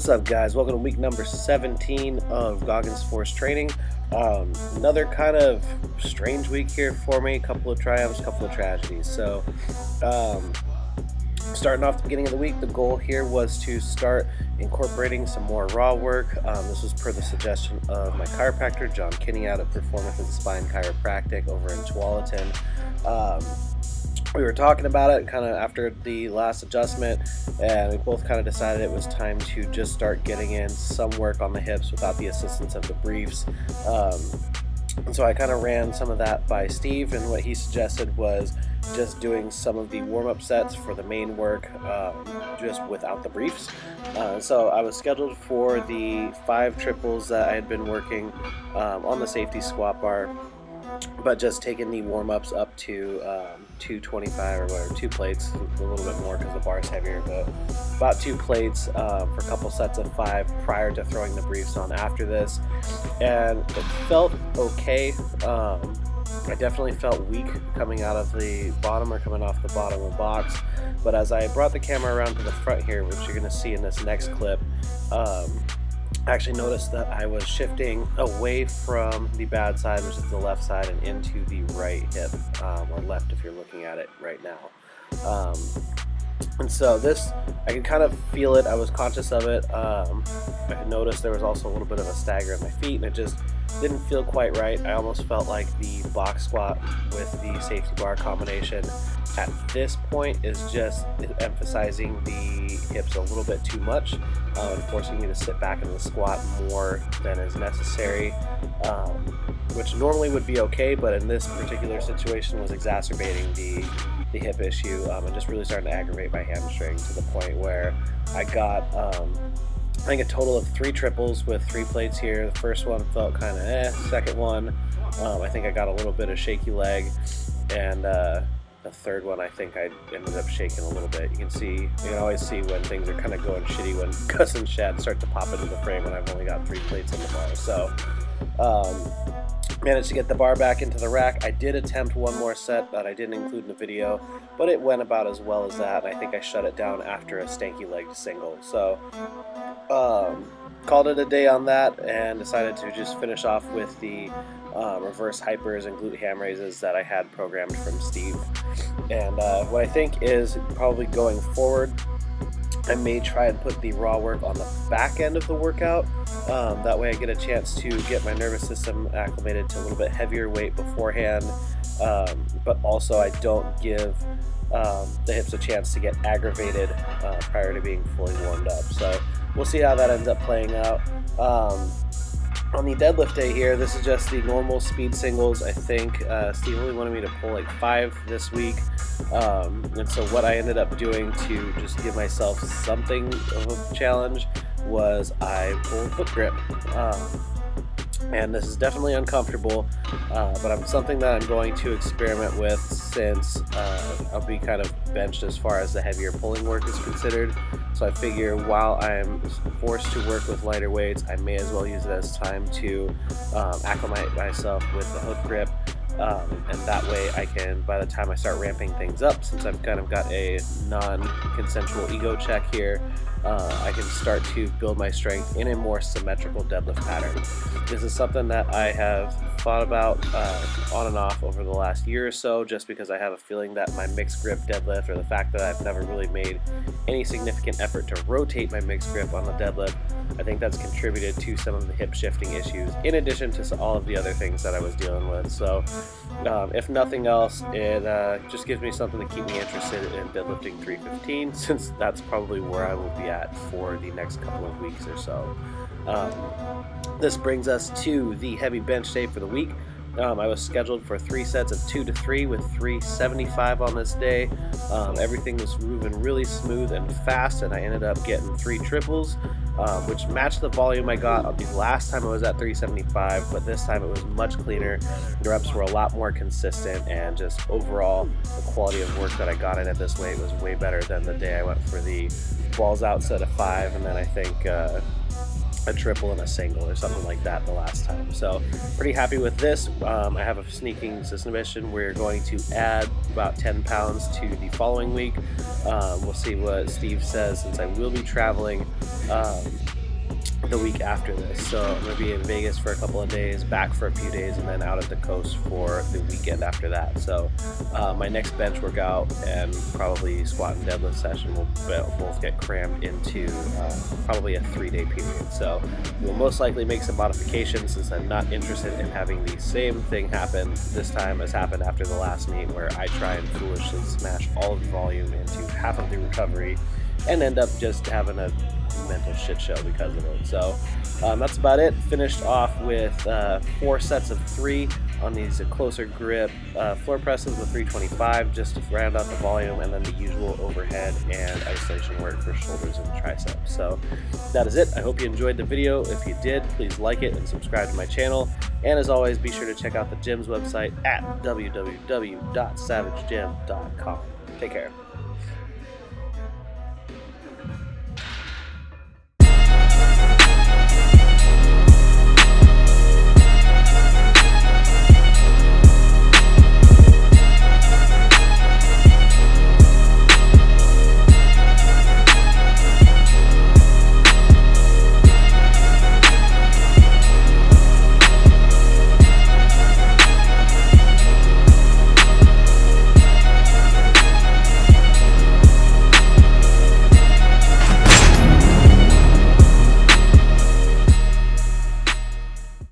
What's up, guys? Welcome to week number 17 of Goggins Force Training. Another kind of strange week here for me. A couple of triumphs, a couple of tragedies. So starting off the beginning of the week, the goal here was to start incorporating some more raw work. This was per the suggestion of my chiropractor, John Kinney, out of Performance and Spine Chiropractic over in Tualatin. We were talking about it kind of after the last adjustment, and we both kind of decided it was time to just start getting in some work on the hips without the assistance of the briefs. And so I kind of ran some of that by Steve, and what he suggested was just doing some of the warm-up sets for the main work just without the briefs. So I was scheduled for the 5 triples that I had been working on the safety squat bar, but just taking the warm-ups up to 225 or whatever, 2 plates, a little bit more because the bar is heavier, but about 2 plates for a couple sets of 5 prior to throwing the briefs on after this. And it felt okay. I definitely felt weak coming out of the bottom or coming off the bottom of the box, but as I brought the camera around to the front here, which you're going to see in this next clip, I actually noticed that I was shifting away from the bad side, which is the left side, and into the right hip, or left if you're looking at it right now. And so this, I could kind of feel it. I was conscious of it. I could notice there was also a little bit of a stagger in my feet, and it just didn't feel quite right. I almost felt like the box squat with the safety bar combination at this point is just emphasizing the hips a little bit too much, and forcing me to sit back in the squat more than is necessary, which normally would be okay, but in this particular situation was exacerbating the hip issue, and just really starting to aggravate my hamstring to the point where I got I think a total of 3 triples with 3 plates here. The first one felt kind of second one I think I got a little bit of shaky leg, and the third one I think I ended up shaking a little bit. You can always see when things are kind of going shitty when Gus and Shad start to pop into the frame when I've only got 3 plates in the bar. So managed to get the bar back into the rack. I did attempt one more set that I didn't include in the video, but it went about as well as that, and I think I shut it down after a stanky legged single. So called it a day on that and decided to just finish off with the reverse hypers and glute ham raises that I had programmed from Steve. And what I think is probably going forward, I may try and put the raw work on the back end of the workout. That way I get a chance to get my nervous system acclimated to a little bit heavier weight beforehand, but also I don't give the hips a chance to get aggravated prior to being fully warmed up. So we'll see how that ends up playing out. On the deadlift day here, this is just the normal speed singles. I think Steve only wanted me to pull like 5 this week. And so what I ended up doing to just give myself something of a challenge was I pulled hook grip. And this is definitely uncomfortable, but something that I'm going to experiment with since I'll be kind of benched as far as the heavier pulling work is considered. So I figure while I'm forced to work with lighter weights, I may as well use it as time to acclimate myself with the hook grip. And that way I can, by the time I start ramping things up, since I've kind of got a non-consensual ego check here, I can start to build my strength in a more symmetrical deadlift pattern. This is something that I have thought about on and off over the last year or so, just because I have a feeling that my mixed grip deadlift, or the fact that I've never really made any significant effort to rotate my mixed grip on the deadlift, I think that's contributed to some of the hip shifting issues, in addition to all of the other things that I was dealing with. So if nothing else, it just gives me something to keep me interested in deadlifting 315, since that's probably where I will be at for the next couple of weeks or so. This brings us to the heavy bench day for the week. I was scheduled for 3 sets of 2 to 3 with 375 on this day. Everything was moving really smooth and fast, and I ended up getting 3 triples, which matched the volume I got on the last time I was at 375, but this time it was much cleaner. The reps were a lot more consistent, and just overall the quality of work that I got in at this weight was way better than the day I went for the balls out set of 5, and then I think a triple and a single or something like that the last time. So pretty happy with this. I have a sneaking suspicion we're going to add about 10 pounds to the following week. We'll see what Steve says, since I will be traveling the week after this. So I'm going to be in Vegas for a couple of days, back for a few days, and then out at the coast for the weekend after that. So my next bench workout and probably squat and deadlift session will both get crammed into probably a 3-day period. So we'll most likely make some modifications, since I'm not interested in having the same thing happen this time as happened after the last meet, where I try and foolishly smash all of the volume into half of the recovery and end up just having a mental shit show because of it. So that's about it. Finished off with 4 sets of 3 on these closer grip floor presses with 325, just to round out the volume, and then the usual overhead and isolation work for shoulders and triceps. So that is it. I hope you enjoyed the video. If you did, please like it and subscribe to my channel. And as always, be sure to check out the gym's website at www.savagegym.com. Take care.